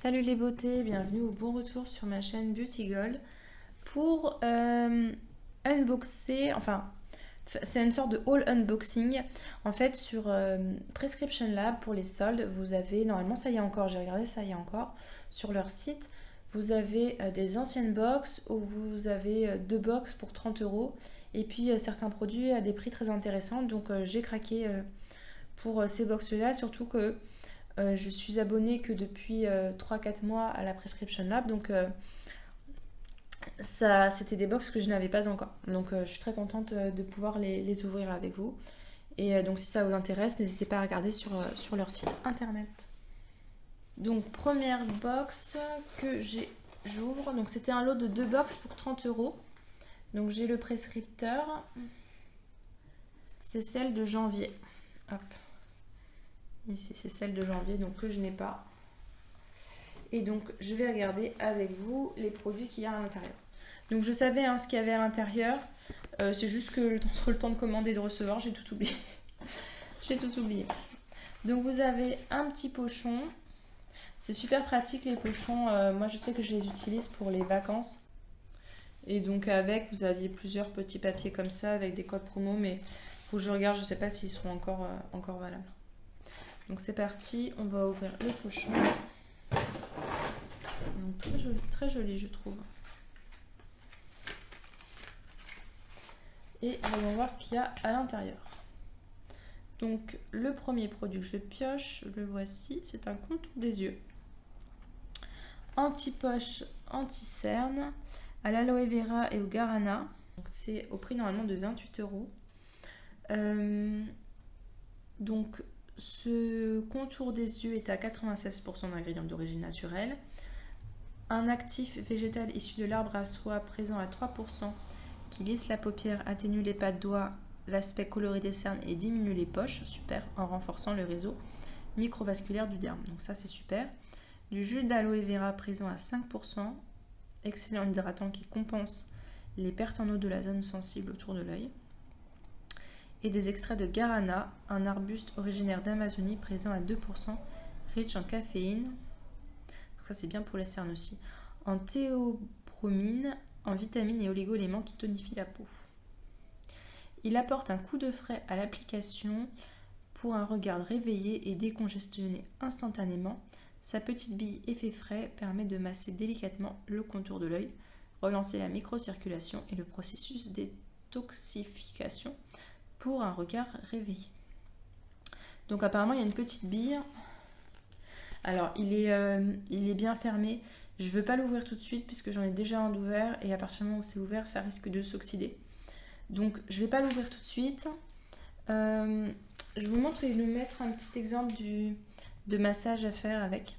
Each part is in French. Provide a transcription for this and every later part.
Salut les beautés, bienvenue au bon retour sur ma chaîne Beauty Gold pour unboxer, c'est une sorte de haul unboxing. En fait sur Prescription Lab pour les soldes, vous avez, normalement ça y est encore, j'ai regardé ça y est encore, sur leur site, vous avez des anciennes box où vous avez deux box pour 30 € et puis certains produits à des prix très intéressants. Donc j'ai craqué pour ces box là, surtout que je suis abonnée que depuis 3-4 mois à la Prescription Lab, donc ça, c'était des box que je n'avais pas encore. Donc je suis très contente de pouvoir les ouvrir avec vous. Et donc si ça vous intéresse, n'hésitez pas à regarder sur leur site internet. Donc première box que j'ouvre, donc c'était un lot de 2 box pour 30 €. Donc j'ai le prescripteur, c'est celle de janvier. Hop. Ici, c'est celle de janvier, donc que je n'ai pas. Et donc, je vais regarder avec vous les produits qu'il y a à l'intérieur. Donc, je savais ce qu'il y avait à l'intérieur. C'est juste que entre le temps de commander et de recevoir, j'ai tout oublié. J'ai tout oublié. Donc, vous avez un petit pochon. C'est super pratique, les pochons. Moi, je sais que je les utilise pour les vacances. Et donc, avec, vous aviez plusieurs petits papiers comme ça, avec des codes promo. Mais il faut que je regarde, je ne sais pas s'ils seront encore valables. Donc c'est parti, on va ouvrir le pochon. Donc très joli je trouve. Et on va voir ce qu'il y a à l'intérieur. Donc le premier produit que je pioche, le voici, c'est un contour des yeux. Anti-poche, anti-cerne, à l'aloe vera et au guarana. Donc c'est au prix normalement de 28 €. Donc ce contour des yeux est à 96% d'ingrédients d'origine naturelle. Un actif végétal issu de l'arbre à soie présent à 3% qui lisse la paupière, atténue les pas de doigts, l'aspect coloré des cernes et diminue les poches. Super, en renforçant le réseau microvasculaire du derme. Donc ça c'est super. Du jus d'aloe vera présent à 5%. Excellent hydratant qui compense les pertes en eau de la zone sensible autour de l'œil. Et des extraits de guarana, un arbuste originaire d'Amazonie présent à 2%, riche en caféine, donc ça c'est bien pour les cernes aussi, en théobromine, en vitamines et oligo-éléments qui tonifient la peau. Il apporte un coup de frais à l'application pour un regard réveillé et décongestionné instantanément. Sa petite bille effet frais permet de masser délicatement le contour de l'œil, relancer la microcirculation et le processus détoxification pour un regard réveillé. Donc apparemment il y a une petite bille. Alors il est bien fermé. Je ne veux pas l'ouvrir tout de suite puisque j'en ai déjà un d'ouvert et à partir du moment où c'est ouvert ça risque de s'oxyder. Donc je ne vais pas l'ouvrir tout de suite. Je vous montre et je vais vous mettre un petit exemple de massage à faire avec.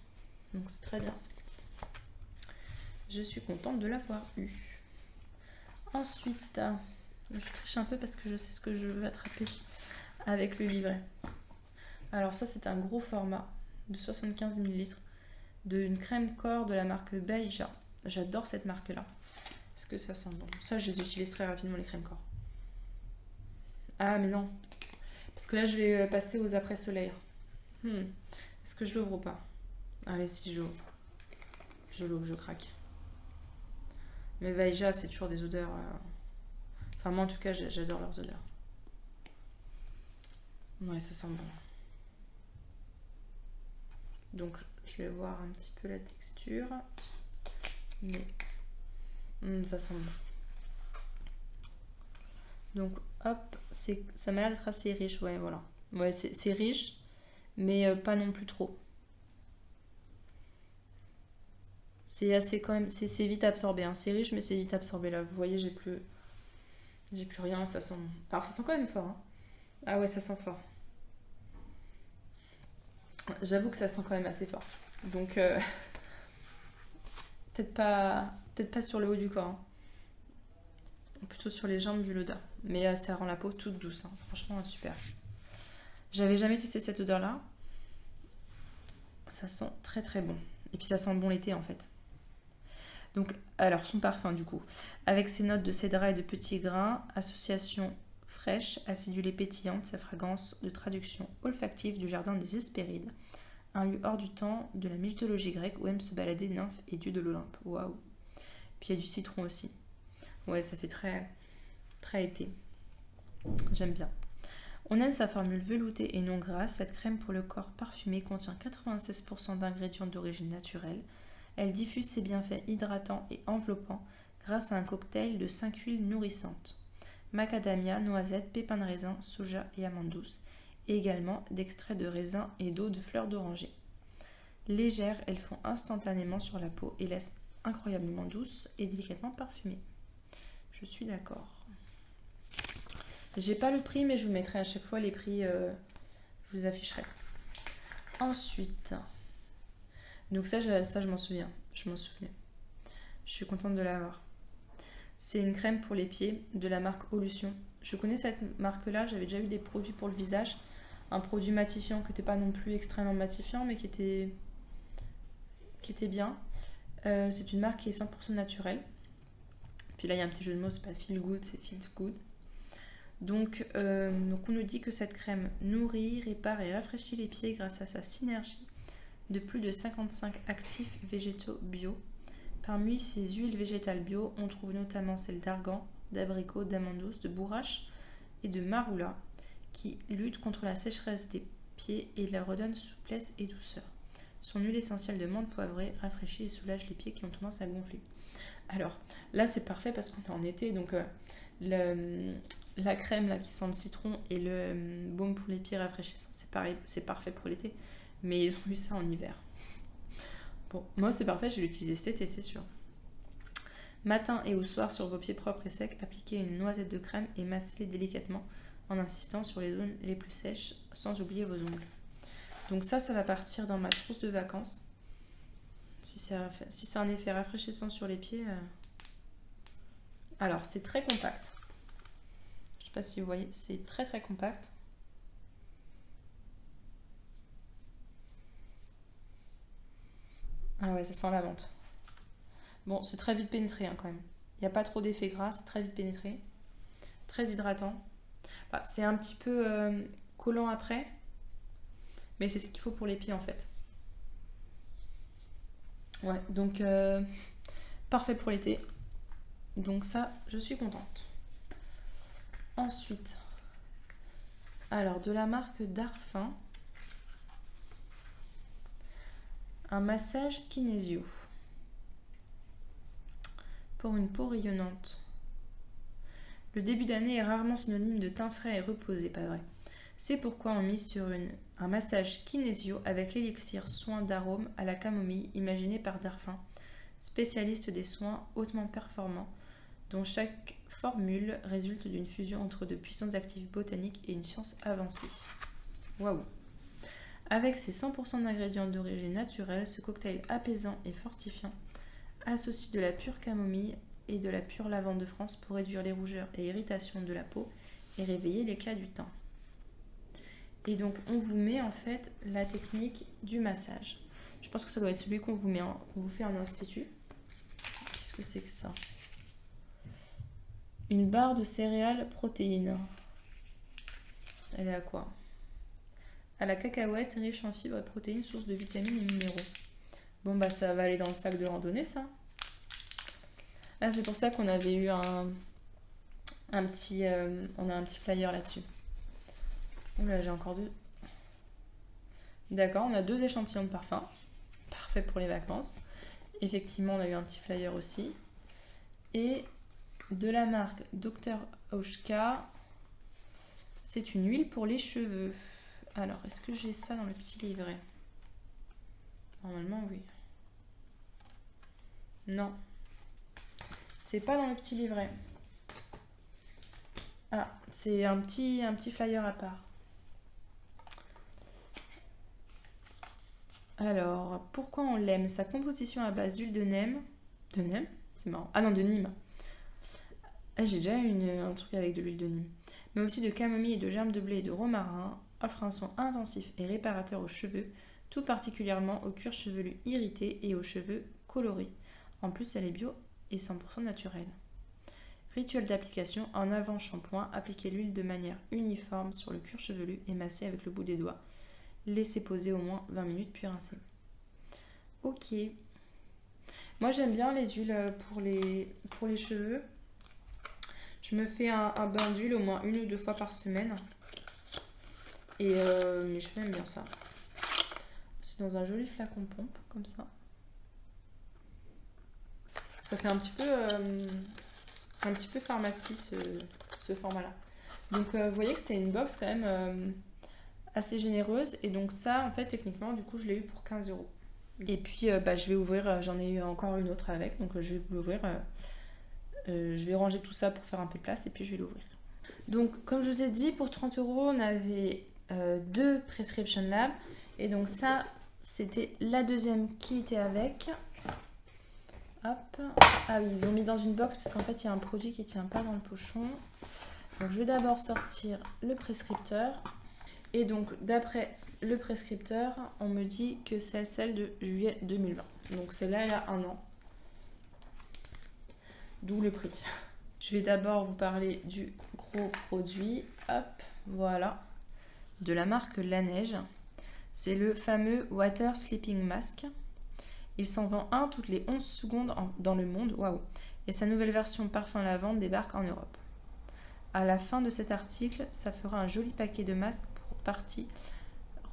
Donc c'est très bien. Je suis contente de l'avoir eu. Ensuite, je triche un peu parce que je sais ce que je veux attraper avec le livret. Alors ça c'est un gros format de 75 ml d'une crème corps de la marque Beija. J'adore cette marque là. Est-ce que ça sent bon? Ça je les utilise très rapidement les crèmes corps. Ah mais non. Parce que là je vais passer aux après-soleil. Est-ce que je l'ouvre ou pas? Allez si je l'ouvre. Je l'ouvre, je craque. Mais Beija c'est toujours des odeurs... Enfin moi en tout cas j'adore leurs odeurs. Ouais ça sent bon. Donc je vais voir un petit peu la texture. Mais ça sent bon. Donc hop, ça m'a l'air d'être assez riche, ouais voilà. Ouais c'est riche, mais pas non plus trop. C'est assez quand même, c'est vite absorbé, hein. C'est riche mais c'est vite absorbé là. Vous voyez j'ai plus rien, ça sent. Alors ça sent quand même fort, hein. Ah ouais ça sent fort. J'avoue que ça sent quand même assez fort. Donc peut-être pas sur le haut du corps, hein. Plutôt sur les jambes vu l'odeur. Mais ça rend la peau toute douce, hein. Franchement super. J'avais jamais testé cette odeur là. Ça sent très très bon. Et puis ça sent bon l'été en fait. Donc alors son parfum du coup, avec ses notes de cédra et de petits grains, association fraîche, acidulée pétillante, sa fragrance de traduction olfactive du jardin des Hespérides, un lieu hors du temps de la mythologie grecque où aiment se balader nymphes et dieux de l'Olympe. Waouh. Puis il y a du citron aussi. Ouais, ça fait très, très été. J'aime bien. On aime sa formule veloutée et non grasse. Cette crème pour le corps parfumé contient 96% d'ingrédients d'origine naturelle. Elle diffuse ses bienfaits hydratants et enveloppants grâce à un cocktail de 5 huiles nourrissantes. Macadamia, noisette, pépins de raisin, soja et amandes douces. Et également d'extrait de raisin et d'eau de fleurs d'oranger. Légères, elles font instantanément sur la peau et laissent incroyablement douces et délicatement parfumées. Je suis d'accord. J'ai pas le prix, mais je vous mettrai à chaque fois les prix, je vous afficherai. Ensuite, donc ça je m'en souviens. Je m'en souviens. Je suis contente de l'avoir. C'est une crème pour les pieds de la marque Olution. Je connais cette marque-là, j'avais déjà eu des produits pour le visage. Un produit matifiant qui n'était pas non plus extrêmement matifiant, mais qui était bien. C'est une marque qui est 100% naturelle. Puis là, il y a un petit jeu de mots, c'est pas feel good, c'est feels good. Donc on nous dit que cette crème nourrit, répare et rafraîchit les pieds grâce à sa synergie de plus de 55 actifs végétaux bio. Parmi ces huiles végétales bio, on trouve notamment celles d'argan, d'abricot, d'amandes douces, de bourrache et de marula qui luttent contre la sécheresse des pieds et leur redonnent souplesse et douceur. Son huile essentielle de menthe poivrée rafraîchit et soulage les pieds qui ont tendance à gonfler. Alors là c'est parfait parce qu'on est en été, donc la crème là qui sent le citron et le baume pour les pieds rafraîchissant, c'est pareil, c'est parfait pour l'été. Mais ils ont eu ça en hiver. Bon, moi c'est parfait, je l'ai utilisé cet été, c'est sûr. Matin et au soir sur vos pieds propres et secs, appliquez une noisette de crème et massez-les délicatement en insistant sur les zones les plus sèches sans oublier vos ongles. Donc ça va partir dans ma trousse de vacances. Si c'est un effet rafraîchissant sur les pieds. Alors c'est très compact. Je sais pas si vous voyez, c'est très très compact. Ah ouais, ça sent la menthe. Bon, c'est très vite pénétré quand même. Il n'y a pas trop d'effet gras, c'est très vite pénétré. Très hydratant. Enfin, c'est un petit peu collant après, mais c'est ce qu'il faut pour les pieds en fait. Ouais, donc parfait pour l'été. Donc ça, je suis contente. Ensuite, alors de la marque Darphin, un massage kinésio pour une peau rayonnante. Le début d'année est rarement synonyme de teint frais et reposé, pas vrai? C'est pourquoi on mise sur un massage kinésio avec l'élixir soin d'arôme à la camomille imaginé par Darphin, spécialiste des soins hautement performants, dont chaque formule résulte d'une fusion entre de puissants actifs botaniques et une science avancée. Waouh! Avec ses 100% d'ingrédients d'origine naturelle, ce cocktail apaisant et fortifiant associe de la pure camomille et de la pure lavande de France pour réduire les rougeurs et irritations de la peau et réveiller l'éclat du teint. Et donc on vous met en fait la technique du massage. Je pense que ça doit être celui qu'on vous fait en institut. Qu'est-ce que c'est que ça? Une barre de céréales protéines. Elle est à quoi? À la cacahuète, riche en fibres et protéines, source de vitamines et minéraux. Bon bah ça va aller dans le sac de randonnée ça. Là c'est pour ça qu'on avait eu on a un petit flyer là-dessus. Oula, j'ai encore deux. D'accord, on a 2 échantillons de parfum. Parfait pour les vacances. Effectivement, on a eu un petit flyer aussi. Et de la marque Dr. Oshka, c'est une huile pour les cheveux. Alors, est-ce que j'ai ça dans le petit livret? Normalement, oui. Non. C'est pas dans le petit livret. Ah, c'est un petit flyer à part. Alors, pourquoi on l'aime? Sa composition à base d'huile de Nîmes. De Nîmes? C'est marrant. Ah non, de Nîmes. Ah, j'ai déjà un truc avec de l'huile de Nîmes. Mais aussi de camomille et de germes de blé et de romarin, offre un soin intensif et réparateur aux cheveux, tout particulièrement au cuir chevelu irrité et aux cheveux colorés. En plus, elle est bio et 100% naturelle. Rituel d'application: en avant-shampoing, appliquez l'huile de manière uniforme sur le cuir chevelu et massez avec le bout des doigts. Laissez poser au moins 20 minutes puis rincer. Ok. Moi j'aime bien les huiles pour les cheveux. Je me fais un bain d'huile au moins 1 ou 2 fois par semaine. Et mes cheveux aiment bien ça. C'est dans un joli flacon pompe, comme ça. Ça fait un petit peu pharmacie ce format-là. Donc vous voyez que c'était une box quand même assez généreuse. Et donc ça, en fait, techniquement, du coup, je l'ai eu pour 15 €. Et puis je vais ouvrir, j'en ai eu encore une autre avec. Donc je vais l'ouvrir. Je vais ranger tout ça pour faire un peu de place et puis je vais l'ouvrir. Donc comme je vous ai dit, pour 30 €, on avait 2 Prescription Lab. Et donc ça, c'était la deuxième qui était avec. Hop. Ah oui, ils ont mis dans une box parce qu'en fait, il y a un produit qui ne tient pas dans le pochon. Donc je vais d'abord sortir le prescripteur. Et donc d'après le prescripteur, on me dit que c'est celle de juillet 2020. Donc celle-là, elle a 1 an. D'où le prix. Je vais d'abord vous parler du gros produit. Hop, voilà. De la marque Laneige. C'est le fameux Water Sleeping Mask. Il s'en vend un toutes les 11 secondes dans le monde. Waouh. Et sa nouvelle version parfum lavande débarque en Europe. À la fin de cet article, ça fera un joli paquet de masques pour partie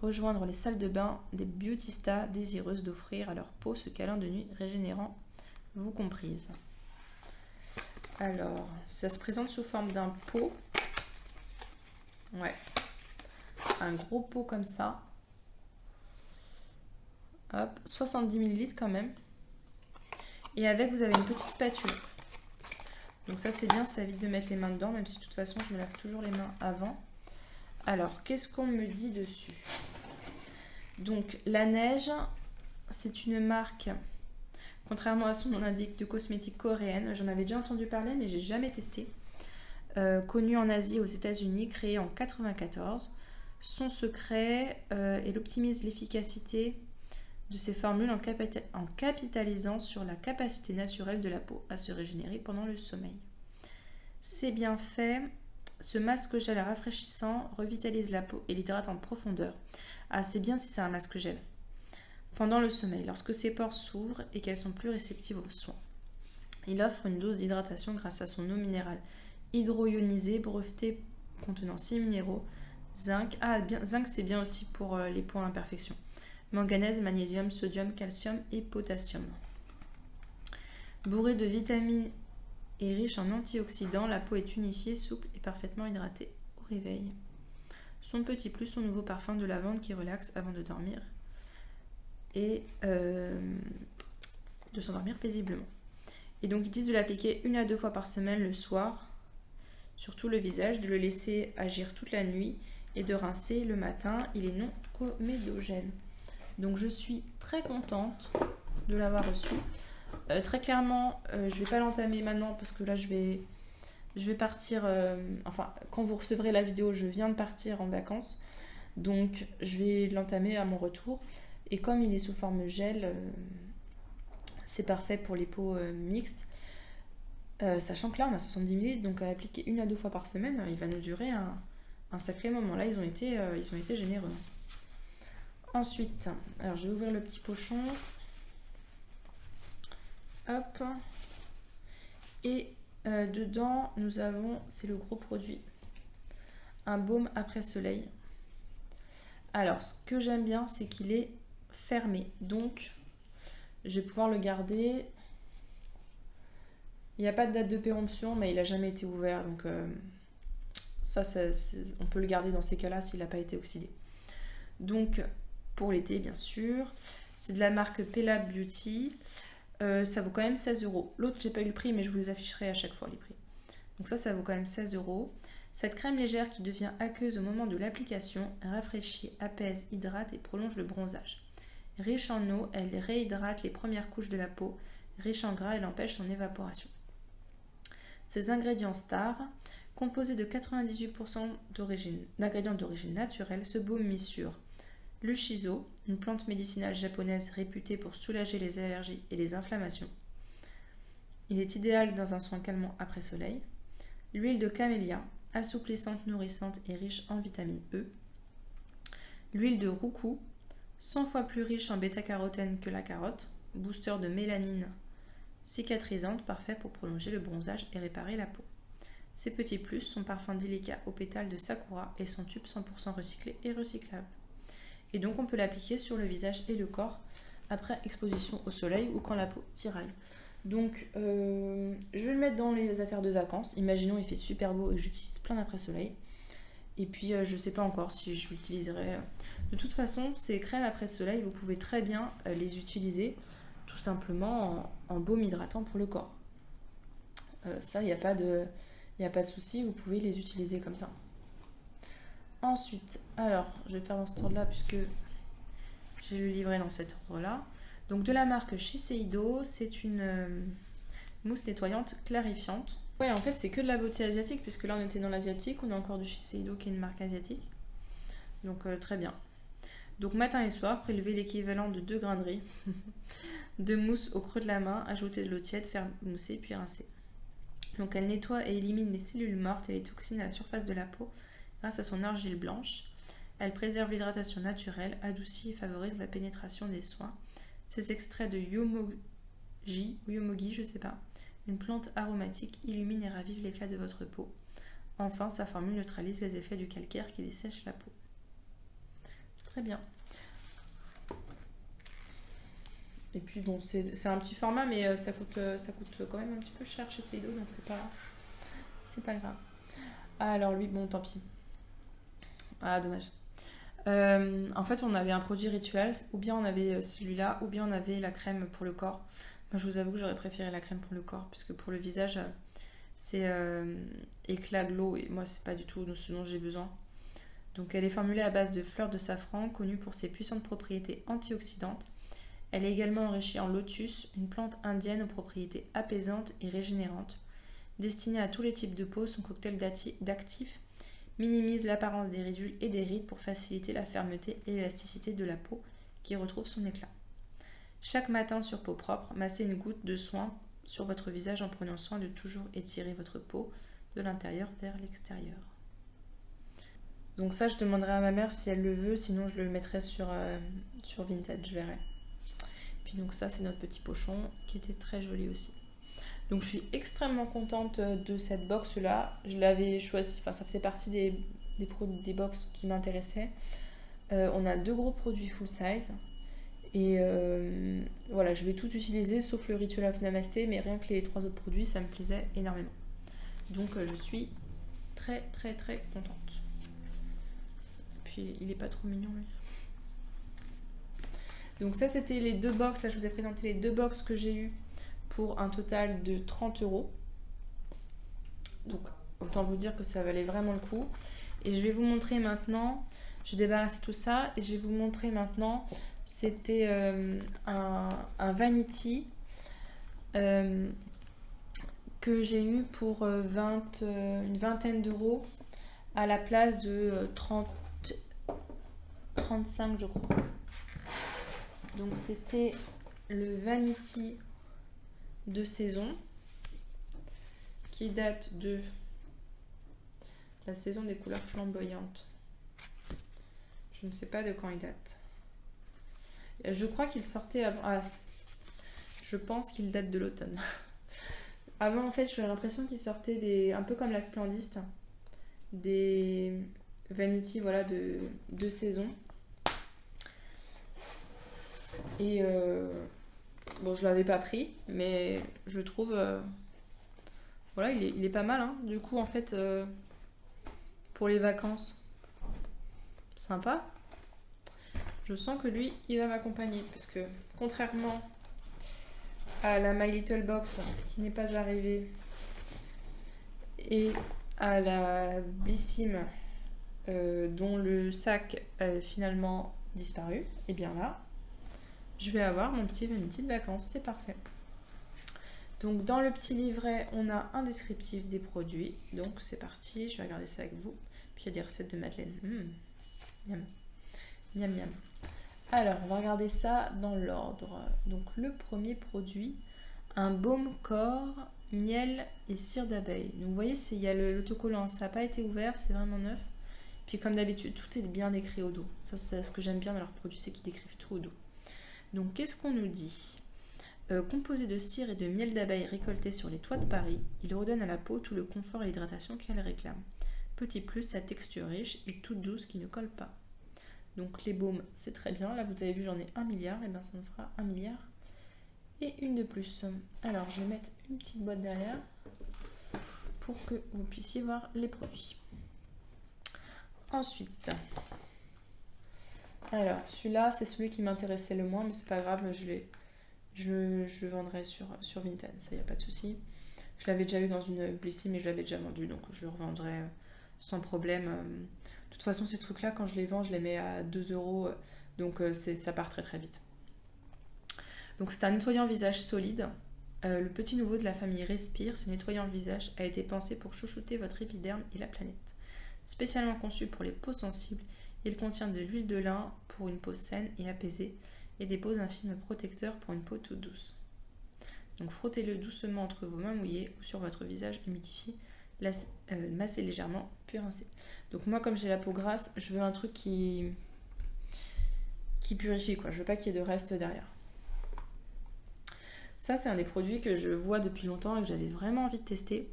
rejoindre les salles de bain des beautystas désireuses d'offrir à leur peau ce câlin de nuit régénérant, vous comprise. Alors, ça se présente sous forme d'un pot. Ouais. Un gros pot comme ça. Hop, 70 ml quand même. Et avec, vous avez une petite spatule. Donc ça, c'est bien, ça évite de mettre les mains dedans, même si de toute façon, je me lave toujours les mains avant. Alors, qu'est-ce qu'on me dit dessus? Donc, Laneige, c'est une marque, contrairement à son nom l'indique, de cosmétiques coréenne. J'en avais déjà entendu parler, mais j'ai jamais testé. Connue en Asie et aux États-Unis, créée en 1994. Son secret, elle optimise l'efficacité de ces formules en capitalisant sur la capacité naturelle de la peau à se régénérer pendant le sommeil. C'est bien fait. Ce masque gel rafraîchissant revitalise la peau et l'hydrate en profondeur. Ah, c'est bien si c'est un masque gel. Pendant le sommeil, lorsque ses pores s'ouvrent et qu'elles sont plus réceptives aux soins. Il offre une dose d'hydratation grâce à son eau minérale hydro-ionisée brevetée contenant 6 minéraux. Zinc. Ah, bien, zinc, c'est bien aussi pour les peaux à imperfection. Manganèse, magnésium, sodium, calcium et potassium. Bourré de vitamines et riche en antioxydants, la peau est unifiée, souple et parfaitement hydratée au réveil. Son petit plus, son nouveau parfum de lavande qui relaxe avant de dormir et de s'endormir paisiblement. Et donc ils disent de l'appliquer 1 à 2 fois par semaine le soir sur tout le visage, de le laisser agir toute la nuit et de rincer le matin. Il est non comédogène. Donc je suis très contente de l'avoir reçu. Très clairement, je ne vais pas l'entamer maintenant parce que là je vais partir, enfin quand vous recevrez la vidéo, je viens de partir en vacances. Donc je vais l'entamer à mon retour. Et comme il est sous forme gel, c'est parfait pour les peaux mixtes. Sachant que là on a 70 ml, donc à appliquer 1 à 2 fois par semaine, il va nous durer un sacré moment. Là ils ont été généreux. Ensuite, alors je vais ouvrir le petit pochon. Hop. Et dedans, nous avons, c'est le gros produit, un baume après soleil. Alors, ce que j'aime bien, c'est qu'il est fermé. Donc, je vais pouvoir le garder. Il n'y a pas de date de péremption, mais il n'a jamais été ouvert. Donc, on peut le garder dans ces cas-là s'il n'a pas été oxydé. Donc, pour l'été, bien sûr. C'est de la marque Pella Beauty. Ça vaut quand même 16 €. L'autre, j'ai pas eu le prix, mais je vous les afficherai à chaque fois les prix. Donc ça vaut quand même 16 €. Cette crème légère qui devient aqueuse au moment de l'application rafraîchit, apaise, hydrate et prolonge le bronzage. Riche en eau, elle réhydrate les premières couches de la peau. Riche en gras, elle empêche son évaporation. Ces ingrédients stars, composés de 98% d'ingrédients d'origine naturelle, ce baume mis sur le shiso, une plante médicinale japonaise réputée pour soulager les allergies et les inflammations. Il est idéal dans un soin calmant après soleil. L'huile de camélia, assouplissante, nourrissante et riche en vitamine E. L'huile de roucou, 100 fois plus riche en bêta-carotène que la carotte, booster de mélanine cicatrisante, parfait pour prolonger le bronzage et réparer la peau. Ces petits plus, son parfum délicat aux pétales de sakura et son tube 100% recyclé et recyclable. Et donc on peut l'appliquer sur le visage et le corps après exposition au soleil ou quand la peau tiraille. Donc je vais le mettre dans les affaires de vacances. Imaginons il fait super beau et que j'utilise plein d'après-soleil. Et puis je sais pas encore si je l'utiliserai. De toute façon, ces crèmes après-soleil, vous pouvez très bien les utiliser tout simplement en baume hydratant pour le corps. Ça, il n'y a pas de souci, vous pouvez les utiliser comme ça. Ensuite, alors, je vais faire dans cet ordre-là puisque j'ai le livret dans cet ordre-là. Donc de la marque Shiseido, c'est une mousse nettoyante clarifiante. Ouais, en fait, c'est que de la beauté asiatique puisque là, on était dans l'asiatique. On a encore du Shiseido qui est une marque asiatique. Donc très bien. Donc matin et soir, prélevez l'équivalent de 2 grains de riz de mousse au creux de la main, ajoutez de l'eau tiède, faire mousser puis rincer. Donc elle nettoie et élimine les cellules mortes et les toxines à la surface de la peau grâce à son argile blanche. Elle préserve l'hydratation naturelle, adoucit et favorise la pénétration des soins. Ces extraits de yomogi, je sais pas, une plante aromatique, illumine et ravive l'éclat de votre peau. Enfin, sa formule neutralise les effets du calcaire qui dessèche la peau. Très bien. Et puis bon, c'est un petit format, mais ça coûte quand même un petit peu cher chez Seido, donc c'est pas grave. Alors lui, bon, tant pis. Ah, dommage. En fait, on avait un produit rituel, ou bien on avait celui-là, ou bien on avait la crème pour le corps. Moi, je vous avoue que j'aurais préféré la crème pour le corps, puisque pour le visage, c'est éclat glow, et moi, c'est pas du tout ce dont j'ai besoin. Donc, elle est formulée à base de fleurs de safran, connue pour ses puissantes propriétés antioxydantes. Elle est également enrichie en lotus, une plante indienne aux propriétés apaisantes et régénérantes. Destinée à tous les types de peau, son cocktail d'actifs minimise l'apparence des ridules et des rides pour faciliter la fermeté et l'élasticité de la peau qui retrouve son éclat. Chaque matin sur peau propre, massez une goutte de soin sur votre visage en prenant soin de toujours étirer votre peau de l'intérieur vers l'extérieur. Donc ça, je demanderai à ma mère si elle le veut, sinon je le mettrai sur Vinted, je verrai. Puis donc ça, c'est notre petit pochon qui était très joli aussi. Donc je suis extrêmement contente de cette box là. Je l'avais choisie, enfin ça faisait partie des box qui m'intéressaient. On a 2 gros produits full size. Et voilà, je vais tout utiliser sauf le Ritual of Namasté, mais rien que les 3 autres produits, ça me plaisait énormément. Donc je suis très très très contente. Puis il est pas trop mignon lui. Donc ça c'était les 2 box, là je vous ai présenté les 2 box que j'ai eu pour un total de 30 €. Donc autant vous dire que ça valait vraiment le coup. Et je vais vous montrer maintenant, j'ai débarrassé tout ça et je vais vous montrer maintenant, c'était un vanity que j'ai eu pour une vingtaine d'euros à la place de 35 je crois. Donc c'était le vanity de saison qui date de la saison des couleurs flamboyantes. Je ne sais pas de quand il date. Je crois qu'il sortait avant. Ah, je pense qu'il date de l'automne. Avant, en fait, j'ai l'impression qu'il sortait un peu comme la Splendiste, des vanity, voilà, de saison. Et bon, je l'avais pas pris, mais je trouve voilà, il est pas mal hein. Du coup en fait pour les vacances sympa. Je sens que lui il va m'accompagner parce que contrairement à la My Little Box qui n'est pas arrivée et à la Blissim dont le sac a finalement disparu, et bien là je vais avoir mon petit vanity de vacances, c'est parfait. Donc dans le petit livret, on a un descriptif des produits. Donc c'est parti, je vais regarder ça avec vous. Puis il y a des recettes de madeleine. Miam. Miam miam. Alors, on va regarder ça dans l'ordre. Donc le premier produit, un baume corps, miel et cire d'abeille. Donc vous voyez, il y a l'autocollant, ça n'a pas été ouvert, c'est vraiment neuf. Puis comme d'habitude, tout est bien écrit au dos. Ça, c'est ce que j'aime bien dans leurs produits, c'est qu'ils décrivent tout au dos. Donc qu'est-ce qu'on nous dit? Composé de cire et de miel d'abeille récolté sur les toits de Paris, il redonne à la peau tout le confort et l'hydratation qu'elle réclame. Petit plus, sa texture riche et toute douce qui ne colle pas. Donc les baumes, c'est très bien. Là, vous avez vu, j'en ai 1 milliard. Et bien, ça me fera 1 milliard et une de plus. Alors, je vais mettre une petite boîte derrière pour que vous puissiez voir les produits. Ensuite, alors celui-là, c'est celui qui m'intéressait le moins, mais c'est pas grave, je le vendrai sur Vinted, ça y a pas de souci. Je l'avais déjà eu dans une Blissy, mais je l'avais déjà vendu, donc je le revendrai sans problème. De toute façon, ces trucs-là, quand je les vends, je les mets à 2 euros, donc ça part très très vite. Donc c'est un nettoyant visage solide. Le petit nouveau de la famille Respire, ce nettoyant visage a été pensé pour chouchouter votre épiderme et la planète. Spécialement conçu pour les peaux sensibles, il contient de l'huile de lin pour une peau saine et apaisée et dépose un film protecteur pour une peau toute douce. Donc frottez-le doucement entre vos mains mouillées ou sur votre visage humidifié, massez légèrement puis rincez. Donc moi, comme j'ai la peau grasse, je veux un truc qui purifie, quoi. Je veux pas qu'il y ait de reste derrière. Ça, c'est un des produits que je vois depuis longtemps et que j'avais vraiment envie de tester.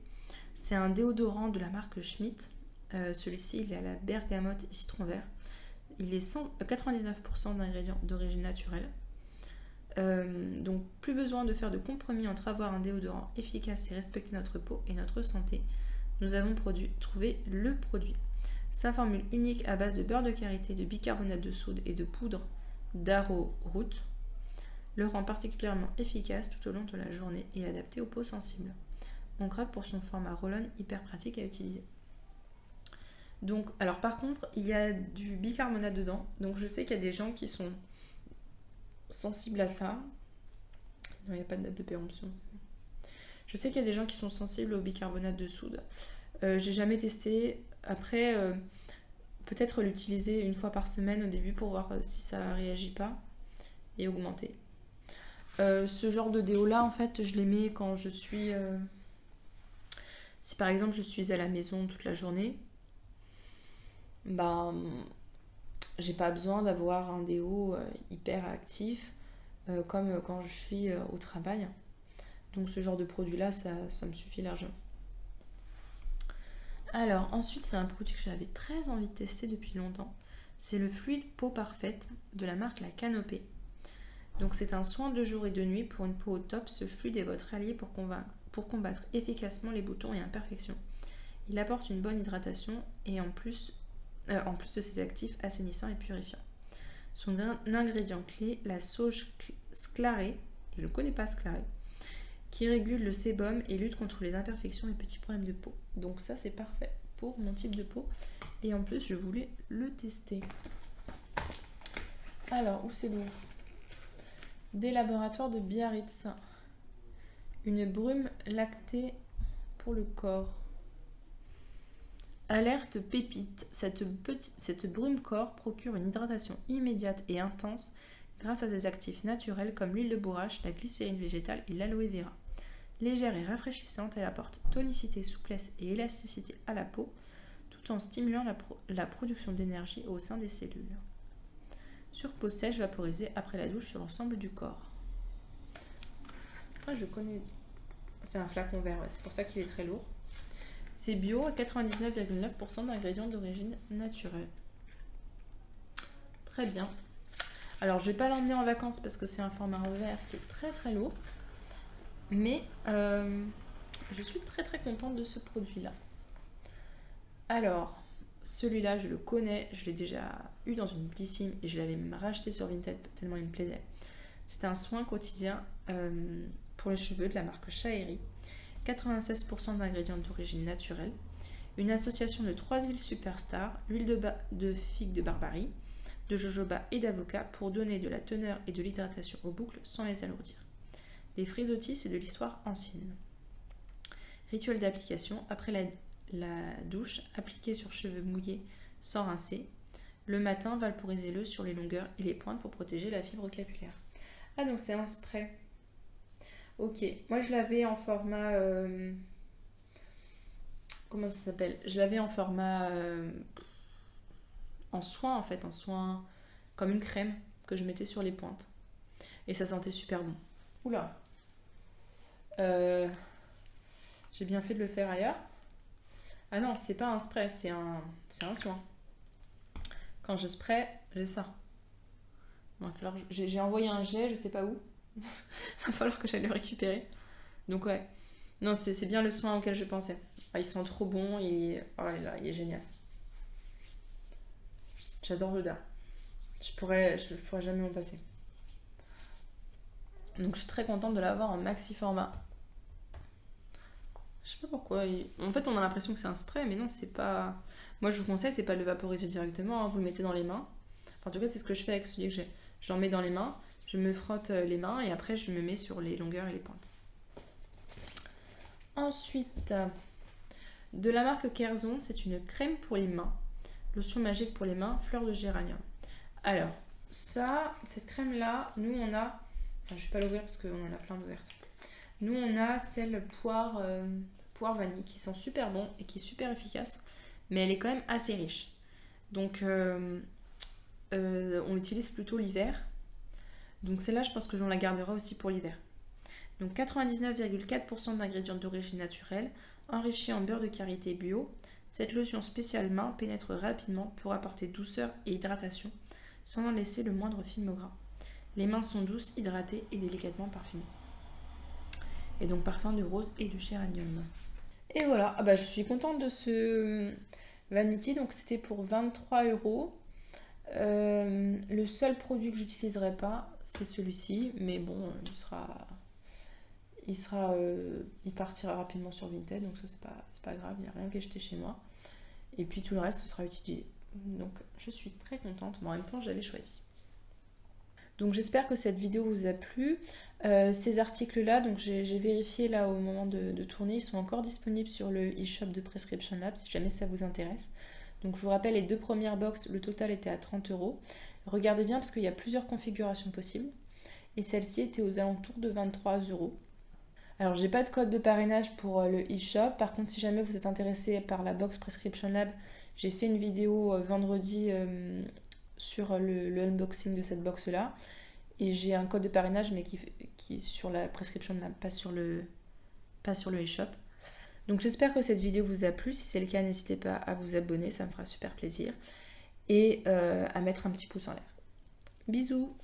C'est un déodorant de la marque Schmitt. Celui-ci, il est à la bergamote et citron vert. Il est 99% d'ingrédients d'origine naturelle. Donc, plus besoin de faire de compromis entre avoir un déodorant efficace et respecter notre peau et notre santé. Nous avons trouvé le produit. Sa formule unique à base de beurre de karité, de bicarbonate de soude et de poudre d'arrowroot le rend particulièrement efficace tout au long de la journée et adapté aux peaux sensibles. On craque pour son format roll-on hyper pratique à utiliser. Donc, alors par contre, il y a du bicarbonate dedans. Donc je sais qu'il y a des gens qui sont sensibles à ça. Non, il n'y a pas de date de péremption. Je sais qu'il y a des gens qui sont sensibles au bicarbonate de soude. J'ai jamais testé. Après, peut-être l'utiliser une fois par semaine au début pour voir si ça réagit pas et augmenter. Ce genre de déo là, en fait, je les mets quand je suis... Si par exemple je suis à la maison toute la journée, bah, j'ai pas besoin d'avoir un déo hyper actif comme quand je suis au travail. Donc ce genre de produit là, ça me suffit largement. Alors ensuite, c'est un produit que j'avais très envie de tester depuis longtemps. C'est le fluide peau parfaite de la marque La Canopée. Donc c'est un soin de jour et de nuit pour une peau au top. Ce fluide est votre allié pour combattre efficacement les boutons et imperfections. Il apporte une bonne hydratation et en plus de ses actifs assainissants et purifiants. Son ingrédient clé, la sauge sclarée, je ne connais pas sclarée, qui régule le sébum et lutte contre les imperfections et petits problèmes de peau. Donc ça, c'est parfait pour mon type de peau. Et en plus, je voulais le tester. Alors, où c'est lourd? Des laboratoires de Biarritz. Une brume lactée pour le corps. Alerte pépite. Cette brume corps procure une hydratation immédiate et intense grâce à des actifs naturels comme l'huile de bourrache, la glycérine végétale et l'aloe vera. Légère et rafraîchissante, elle apporte tonicité, souplesse et élasticité à la peau tout en stimulant la production d'énergie au sein des cellules. Sur peau sèche vaporisée après la douche sur l'ensemble du corps. Ah, je connais. C'est un flacon vert, ouais. C'est pour ça qu'il est très lourd. C'est bio à 99,9% d'ingrédients d'origine naturelle. Très bien. Alors, je ne vais pas l'emmener en vacances parce que c'est un format en verre qui est très très lourd. Mais je suis très très contente de ce produit-là. Alors, celui-là, je le connais. Je l'ai déjà eu dans une Blissim et je l'avais même racheté sur Vinted tellement il me plaisait. C'est un soin quotidien pour les cheveux de la marque Chaheri. 96% d'ingrédients d'origine naturelle. Une association de 3 huiles superstars, l'huile de figue de barbarie, de jojoba et d'avocat pour donner de la teneur et de l'hydratation aux boucles sans les alourdir. Les frisottis, c'est de l'histoire ancienne. Rituel d'application, après la douche, appliquez sur cheveux mouillés sans rincer. Le matin, vaporisez-le sur les longueurs et les pointes pour protéger la fibre capillaire. Ah, donc c'est un spray. Ok, moi je l'avais en format... comment ça s'appelle? Je l'avais en format en soin en fait, en soin comme une crème que je mettais sur les pointes. Et ça sentait super bon. Oula. J'ai bien fait de le faire ailleurs. Ah non, c'est pas un spray, c'est un soin. Quand je spray, j'ai ça. Bon, j'ai envoyé un jet, je sais pas où. Va falloir que j'aille le récupérer. Donc ouais. Non, c'est bien le soin auquel je pensais. Ah, il sent trop bon, oh là, il est génial. J'adore l'odeur. Je pourrais jamais m'en passer. Donc je suis très contente de l'avoir en maxi format. Je sais pas pourquoi. En fait, on a l'impression que c'est un spray, mais non, c'est pas. Moi, je vous conseille, c'est pas de le vaporiser directement, hein. Vous le mettez dans les mains. Enfin, en tout cas, c'est ce que je fais avec celui que j'ai. J'en mets dans les mains, je me frotte les mains et après, je me mets sur les longueurs et les pointes. Ensuite, de la marque Kerzon, c'est une crème pour les mains. Lotion magique pour les mains, fleur de géranium. Alors, cette crème-là, nous, on a. Enfin, je vais pas l'ouvrir parce qu'on en a plein d'ouvertes. Nous, on a celle poire vanille qui sent super bon et qui est super efficace, mais elle est quand même assez riche. Donc, on l'utilise plutôt l'hiver. Donc, celle-là, je pense que j'en la gardera aussi pour l'hiver. Donc, 99,4% d'ingrédients d'origine naturelle, enrichis en beurre de karité bio. Cette lotion spéciale main pénètre rapidement pour apporter douceur et hydratation, sans en laisser le moindre film gras. Les mains sont douces, hydratées et délicatement parfumées. Et donc parfum de rose et du géranium. Et voilà, je suis contente de ce Vanity, donc c'était pour 23 €. Le seul produit que j'utiliserai pas, c'est celui-ci, mais bon, il partira rapidement sur Vinted, donc ça c'est pas grave, il n'y a rien qui est jeté chez moi. Et puis tout le reste, ce sera utilisé. Donc je suis très contente, mais en même temps, j'avais choisi. Donc j'espère que cette vidéo vous a plu. Ces articles-là, donc j'ai vérifié là au moment de tourner, ils sont encore disponibles sur le e-shop de Prescription Lab si jamais ça vous intéresse. Donc je vous rappelle, les 2 premières box, le total était à 30 €. Regardez bien parce qu'il y a plusieurs configurations possibles. Et celle-ci était aux alentours de 23 €. Alors j'ai pas de code de parrainage pour le e-shop. Par contre, si jamais vous êtes intéressé par la box Prescription Lab, j'ai fait une vidéo vendredi sur le unboxing de cette box là et j'ai un code de parrainage mais qui est sur la prescription de pas sur le e-shop. Donc j'espère que cette vidéo vous a plu. Si c'est le cas, n'hésitez pas à vous abonner, ça me fera super plaisir, et à mettre un petit pouce en l'air. Bisous.